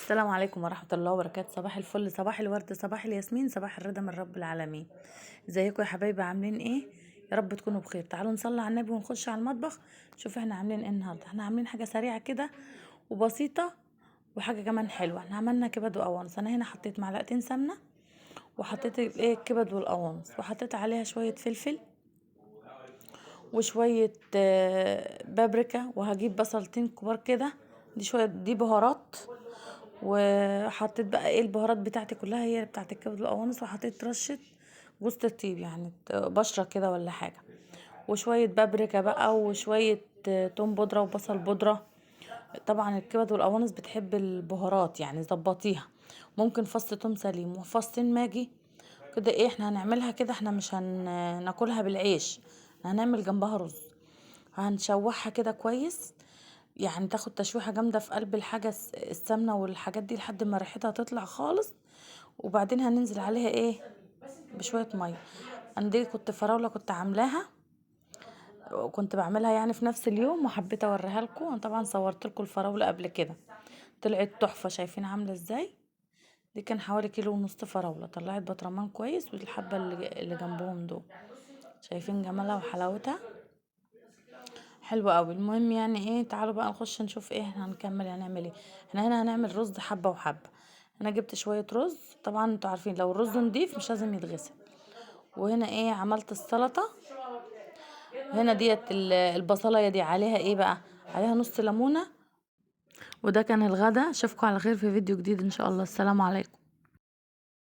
السلام عليكم ورحمة الله وبركاته. صباح الفل، صباح الورد، صباح الياسمين، صباح الرضا من رب العالمين. ازيكم يا حبايبي؟ عاملين ايه؟ يا رب تكونوا بخير. تعالوا نصلي على النبي ونخش على المطبخ. شوف احنا عاملين ايه النهارده. احنا عاملين حاجة سريعة كده وبسيطة وحاجة كمان حلوة. احنا عملنا كبد وقوانص. انا هنا حطيت معلقتين سمنة وحطيت الايه الكبد والقوانص وحطيت عليها شوية فلفل وشوية بابريكا، وهجيب بصلتين كبار كده. دي شوية دي بهارات. وحطيت بقى ايه البهارات بتاعتي كلها هي بتاعت الكبد والقوانص، وحطيت رشة جوز الطيب يعني بشرة كده ولا حاجة، وشوية بابريكا بقى، وشوية توم بودرة وبصل بودرة. طبعا الكبد والقوانص بتحب البهارات يعني ظبطيها. ممكن فص توم سليم وفصين ماجي كده. ايه احنا هنعملها كده، احنا مش هناكلها بالعيش، هنعمل جنبها رز. هنشوحها كده كويس، يعني تاخد تشويحة جامدة في قلب الحاجة، السمنة والحاجات دي لحد ما ريحتها تطلع خالص. وبعدين هننزل عليها ايه بشوية مية. انا دي كنت فراولة كنت عاملاها، وكنت بعملها يعني في نفس اليوم، وحبيت اوريها لكم. انا طبعا صورت لكم الفراولة قبل كده، طلعت تحفة. شايفين عاملة ازاي؟ دي كان حوالي كيلو ونص فراولة، طلعت بطرمان كويس. والحبة اللي جنبهم دول، شايفين جمالها وحلاوتها؟ حلوة قوي. المهم يعني ايه، تعالوا بقى نخش نشوف ايه احنا هنكمل هنعمل ايه. احنا هنا هنعمل رز حبة وحبة. انا جبت شوية رز، طبعا انتوا عارفين لو الرز نضيف مش لازم يتغسل. وهنا ايه عملت السلطة. هنا ديت البصلاية دي عليها ايه بقى، عليها نص ليمونة. وده كان الغدا. اشوفكم على خير في فيديو جديد ان شاء الله. السلام عليكم.